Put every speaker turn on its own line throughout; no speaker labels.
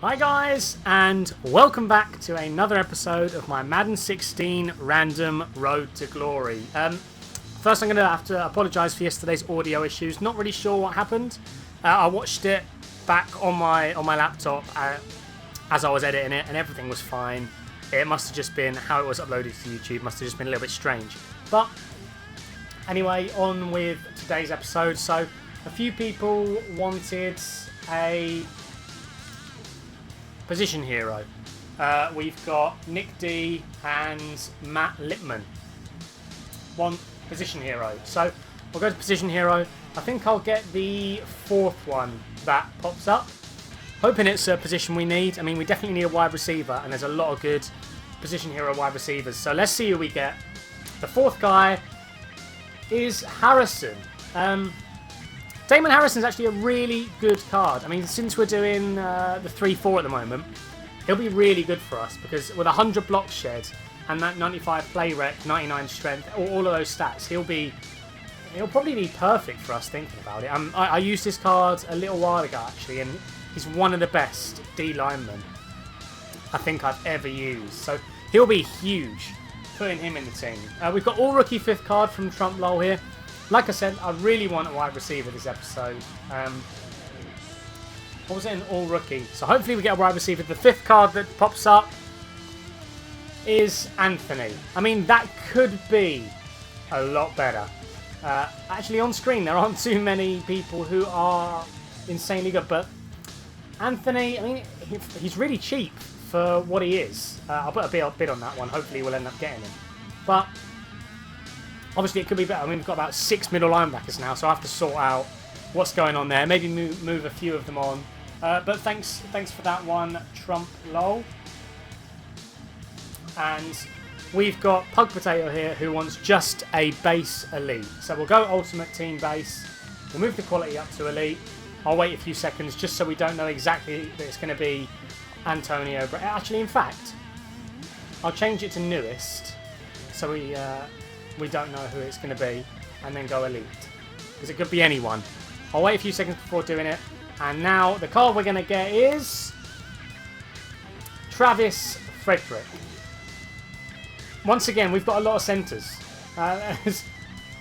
Hi guys, and welcome back to another episode of my Madden 16 Random Road to Glory. First I'm going to have to apologise for yesterday's audio issues. Not really sure what happened. I watched it back on my laptop as I was editing it, and everything was fine. It must have just been how it was uploaded to YouTube. Must have just been a little bit strange. But anyway, on with today's episode. So a few people wanted a position hero. We've got Nick D and Matt Lippman. One position hero. So we'll go to position hero. I think I'll get the fourth one that pops up. Hoping it's a position we need. I mean, we definitely need a wide receiver, and there's a lot of good position hero wide receivers. So let's see who we get. The fourth guy is Harrison. Damon Harrison's actually a really good card. I mean, since we're doing the 3-4 at the moment, he'll be really good for us because with 100 block shed and that 95 play rec, 99 strength, all of those stats, he'll probably be perfect for us thinking about it. I used this card a little while ago actually, and he's one of the best D linemen I think I've ever used. So he'll be huge putting him in the team. We've got all rookie fifth card from Trump Lowell here. Like I said, I really want a wide receiver this episode. What was it, an all rookie? So hopefully we get a wide receiver. The fifth card that pops up is Anthony. I mean, that could be a lot better. Actually, on screen, there aren't too many people who are insanely good. But Anthony, I mean, he's really cheap for what he is. I'll put a bid on that one. Hopefully we'll end up getting him. But obviously, it could be better. I mean, we've got about 6 middle linebackers now, so I have to sort out what's going on there. Maybe move a few of them on. But thanks for that one, Trump Lowell. And we've got Pug Potato here, who wants just a base elite. So we'll go Ultimate Team Base. We'll move the quality up to elite. I'll wait a few seconds just so we don't know exactly that it's going to be Antonio. But actually, in fact, I'll change it to newest, so we don't know who it's going to be, and then go elite, because it could be anyone. I'll wait a few seconds before doing it. And now the card we're going to get is Travis Frederick. Once again, we've got a lot of centres. I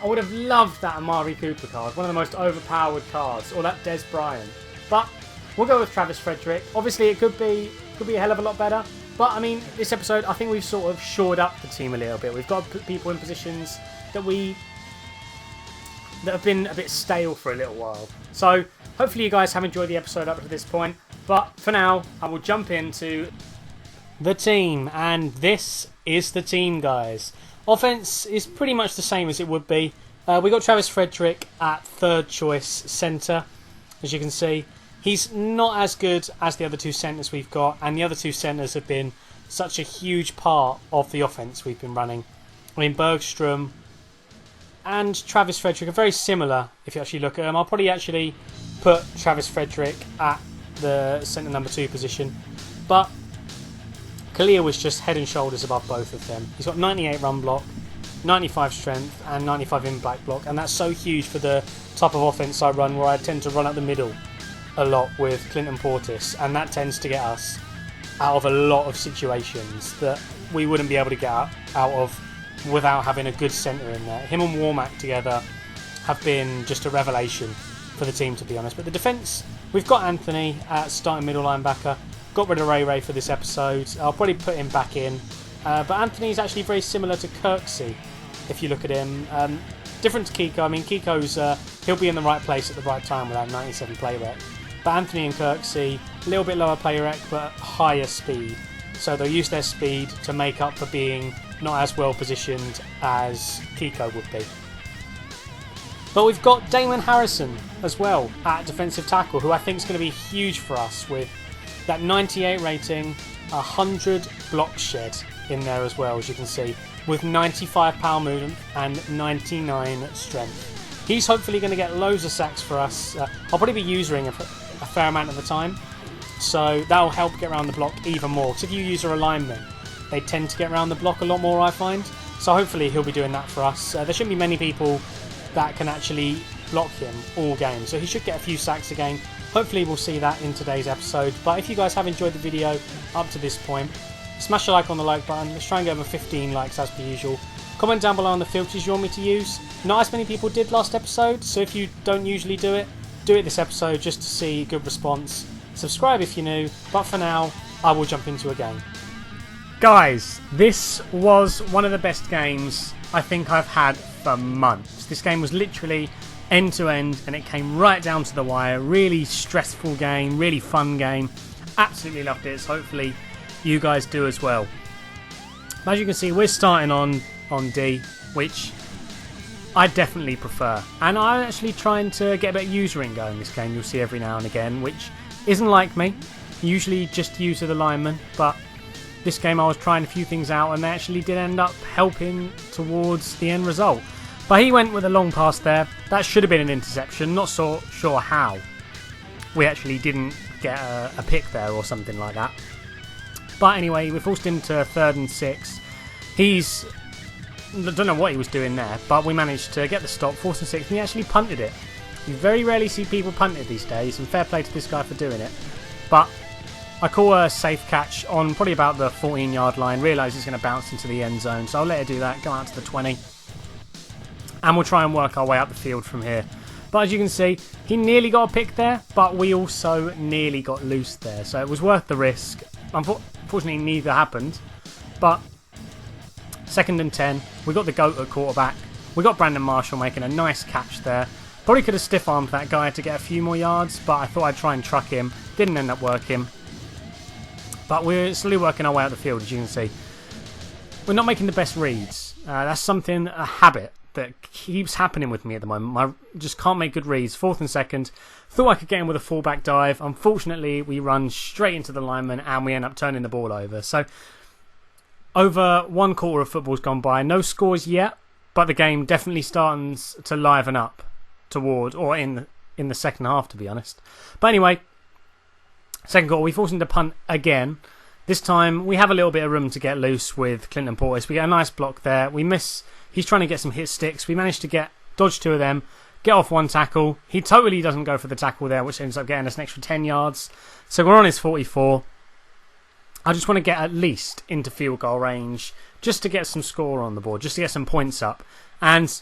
would have loved that Amari Cooper card, one of the most overpowered cards, or that Des Bryant. But we'll go with Travis Frederick. Obviously, it could be a hell of a lot better. But, I mean, this episode, I think we've sort of shored up the team a little bit. We've got people in positions that have been a bit stale for a little while. So, hopefully you guys have enjoyed the episode up to this point. But, for now, I will jump into the team. And this is the team, guys. Offense is pretty much the same as it would be. We got Travis Frederick at third choice centre, as you can see. He's not as good as the other two centres we've got, and the other two centres have been such a huge part of the offence we've been running. I mean, Bergstrom and Travis Frederick are very similar if you actually look at them. I'll probably actually put Travis Frederick at the centre number 2 position, but Khalil was just head and shoulders above both of them. He's got 98 run block, 95 strength, and 95 impact block, and that's so huge for the type of offence I run, where I tend to run up the middle a lot with Clinton Portis, and that tends to get us out of a lot of situations that we wouldn't be able to get out of without having a good centre in there. Him and Warmack together have been just a revelation for the team, to be honest. But the defence, we've got Anthony at starting middle linebacker. Got rid of Ray for this episode. I'll probably put him back in. But Anthony's actually very similar to Kirksey, if you look at him. Different to Kiko. I mean, Kiko's he'll be in the right place at the right time with that 97 play rec. But Anthony and Kirksey, a little bit lower play rec, but higher speed. So they'll use their speed to make up for being not as well positioned as Kiko would be. But we've got Damon Harrison as well at defensive tackle, who I think is going to be huge for us with that 98 rating, 100 block shed in there as well, as you can see, with 95 power movement and 99 strength. He's hopefully going to get loads of sacks for us. I'll probably be using a fair amount of the time, so that'll help get around the block even more, because if you use a alignment, they tend to get around the block a lot more, I find. So hopefully he'll be doing that for us. There shouldn't be many people that can actually block him all game, so he should get a few sacks a game. Hopefully we'll see that in today's episode. But if you guys have enjoyed the video up to this point, smash a like on the like button. Let's try and get over 15 likes as per usual. Comment down below on the filters you want me to use. Not as many people did last episode, so if you don't usually do it this episode just to see good response. Subscribe if you're new, but for now, I will jump into a game. Guys, this was one of the best games I think I've had for months. This game was literally end to end and it came right down to the wire. Really stressful game, really fun game. Absolutely loved it, so hopefully you guys do as well. As you can see, we're starting on D, which I definitely prefer. And I'm actually trying to get a bit of usering going in this game, you'll see every now and again, which isn't like me. Usually just user the lineman, but this game I was trying a few things out and they actually did end up helping towards the end result. But he went with a long pass there. That should have been an interception, not so sure how we actually didn't get a pick there or something like that. But anyway, we forced him to 3rd and 6. I don't know what he was doing there, but we managed to get the stop, 4th and 6, and he actually punted it. You very rarely see people punt it these days, and fair play to this guy for doing it. But I call a safe catch on probably about the 14-yard line, realise he's going to bounce into the end zone, so I'll let it do that, go out to the 20. And we'll try and work our way up the field from here. But as you can see, he nearly got a pick there, but we also nearly got loose there, so it was worth the risk. Unfortunately, neither happened, but 2nd and 10, we got the GOAT at quarterback. We got Brandon Marshall making a nice catch there. Probably could have stiff-armed that guy to get a few more yards, but I thought I'd try and truck him. Didn't end up working. But we're slowly working our way out the field, as you can see. We're not making the best reads. That's a habit that keeps happening with me at the moment. I just can't make good reads. 4th and 2nd. Thought I could get him with a fullback dive. Unfortunately, we run straight into the lineman and we end up turning the ball over. So, over 1 quarter of football's gone by. No scores yet, but the game definitely starts to liven up toward, or in the second half, to be honest. But anyway, 2nd quarter, we force him to punt again. This time, we have a little bit of room to get loose with Clinton Portis. We get a nice block there. We miss. He's trying to get some hit sticks. We managed to dodge 2 of them, get off 1 tackle. He totally doesn't go for the tackle there, which ends up getting us an extra 10 yards. So we're on his 44. I just want to get at least into field goal range just to get some score on the board, just to get some points up. And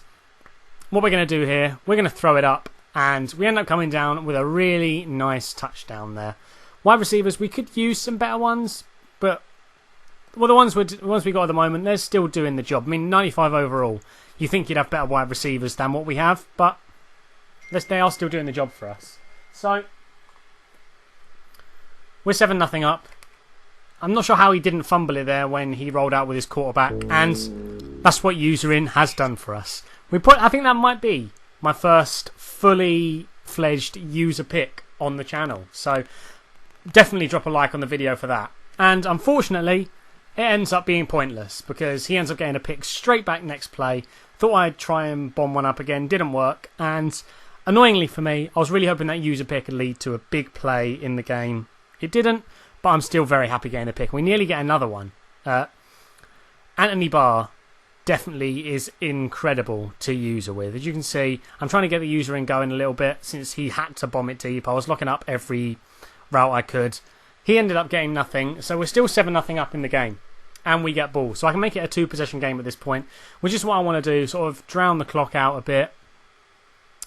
what we're going to do here, we're going to throw it up, and we end up coming down with a really nice touchdown there. Wide receivers, we could use some better ones, but the ones we got at the moment, they're still doing the job. I mean, 95 overall. You think you'd have better wide receivers than what we have, but they are still doing the job for us. So, we're 7-0 up. I'm not sure how he didn't fumble it there when he rolled out with his quarterback, and that's what Userin has done for us. I think that might be my first fully fledged user pick on the channel, so definitely drop a like on the video for that. And unfortunately, it ends up being pointless because he ends up getting a pick straight back next play. Thought I'd try and bomb one up again, didn't work, and annoyingly for me, I was really hoping that user pick would lead to a big play in the game. It didn't. But I'm still very happy getting a pick. We nearly get another one. Anthony Barr definitely is incredible to user with. As you can see, I'm trying to get the user in going a little bit since he had to bomb it deep. I was locking up every route I could. He ended up getting nothing. So we're still 7-0 up in the game. And we get ball. So I can make it a 2-possession game at this point, which is what I want to do. Sort of drown the clock out a bit.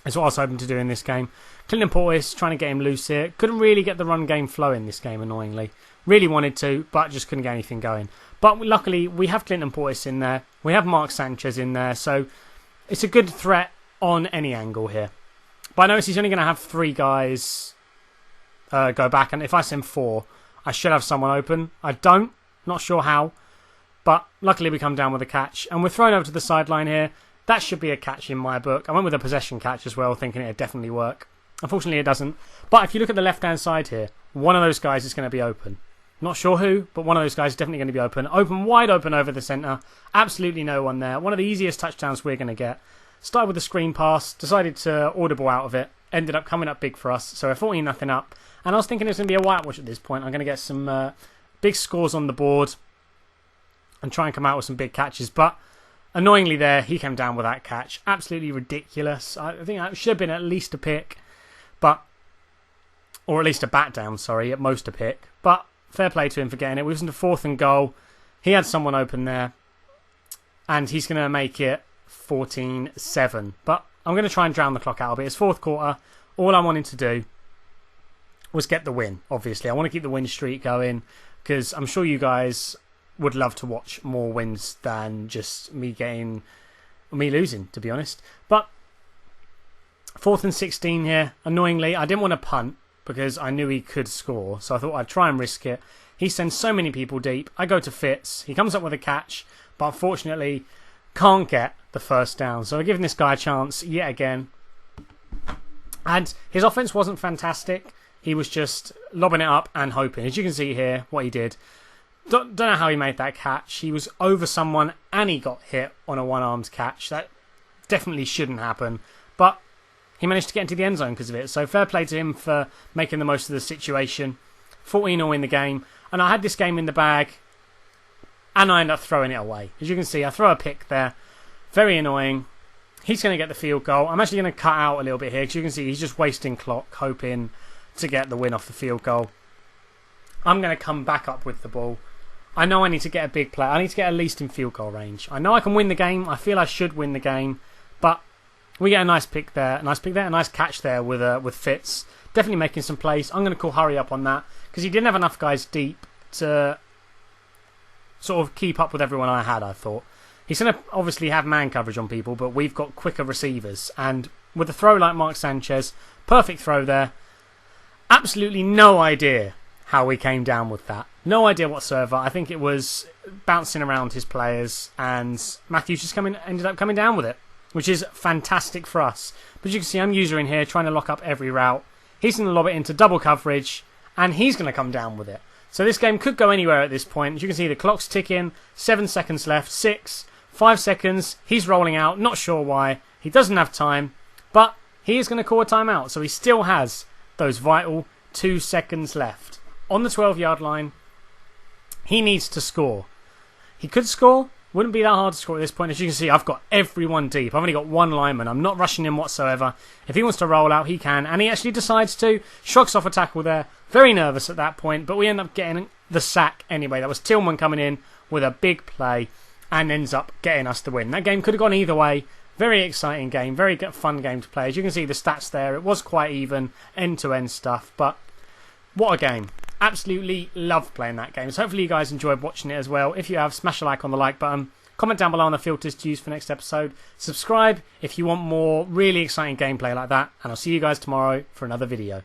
That's what I was hoping to do in this game. Clinton Portis trying to get him loose here. Couldn't really get the run game flowing this game, annoyingly. Really wanted to, but just couldn't get anything going. But luckily, we have Clinton Portis in there. We have Mark Sanchez in there. So it's a good threat on any angle here. But I notice he's only going to have 3 guys go back. And if I send 4, I should have someone open. I don't. Not sure how. But luckily, we come down with a catch. And we're thrown over to the sideline here. That should be a catch in my book. I went with a possession catch as well, thinking it'd definitely work. Unfortunately, it doesn't. But if you look at the left-hand side here, one of those guys is going to be open. Not sure who, but one of those guys is definitely going to be open. Wide open over the centre. Absolutely no one there. One of the easiest touchdowns we're going to get. Started with a screen pass, decided to audible out of it. Ended up coming up big for us. So we're 14-0 up. And I was thinking it was going to be a whitewash at this point. I'm going to get some big scores on the board and try and come out with some big catches. But annoyingly there, he came down with that catch. Absolutely ridiculous. I think that should have been at least a pick. But or at least a bat down, sorry, at most a pick. But fair play to him for getting it. We was into 4th and goal. He had someone open there, and he's going to make it 14-7. But I'm going to try and drown the clock out a bit. It's 4th quarter. All I wanted to do was get the win, obviously. I want to keep the win streak going because I'm sure you guys would love to watch more wins than just me losing, to be honest. But 4th and 16 here. Annoyingly, I didn't want to punt because I knew he could score, so I thought I'd try and risk it. He sends so many people deep. I go to Fitz. He comes up with a catch, but unfortunately can't get the first down. So I'm giving this guy a chance yet again. And his offense wasn't fantastic. He was just lobbing it up and hoping. As you can see here, what he did. Don't know how he made that catch. He was over someone and he got hit on a one-armed catch. That definitely shouldn't happen. But he managed to get into the end zone because of it. So fair play to him for making the most of the situation. 14-0 in the game. And I had this game in the bag. And I end up throwing it away. As you can see, I throw a pick there. Very annoying. He's going to get the field goal. I'm actually going to cut out a little bit here. Because you can see he's just wasting clock, hoping to get the win off the field goal. I'm going to come back up with the ball. I know I need to get a big play. I need to get at least in field goal range. I know I can win the game. I feel I should win the game. But we get a nice pick there. A nice catch there with Fitz. Definitely making some plays. I'm going to call hurry up on that. Because he didn't have enough guys deep to sort of keep up with everyone I had, I thought. He's going to obviously have man coverage on people, but we've got quicker receivers. And with a throw like Mark Sanchez, perfect throw there. Absolutely no idea how we came down with that. No idea whatsoever. I think it was bouncing around his players, and Matthews just ended up coming down with it, which is fantastic for us. But as you can see, I'm user in here trying to lock up every route. He's going to lob it into double coverage, and he's going to come down with it. So this game could go anywhere at this point. As you can see, the clock's ticking. 7 seconds left. 6, 5 seconds. He's rolling out. Not sure why. He doesn't have time, but he is going to call a timeout. So he still has those vital 2 seconds left. On the 12-yard line, he needs to score. He could score. Wouldn't be that hard to score at this point. As you can see, I've got everyone deep. I've only got one lineman. I'm not rushing him whatsoever. If he wants to roll out, he can. And he actually decides to. Shrugs off a tackle there. Very nervous at that point. But we end up getting the sack anyway. That was Tillman coming in with a big play and ends up getting us the win. That game could have gone either way. Very exciting game. Very fun game to play. As you can see, the stats there. It was quite even. End-to-end stuff. But what a game. Absolutely loved playing that game. So hopefully you guys enjoyed watching it as well. If you have, smash a like on the like button. Comment down below on the filters to use for next episode. Subscribe if you want more really exciting gameplay like that. And I'll see you guys tomorrow for another video.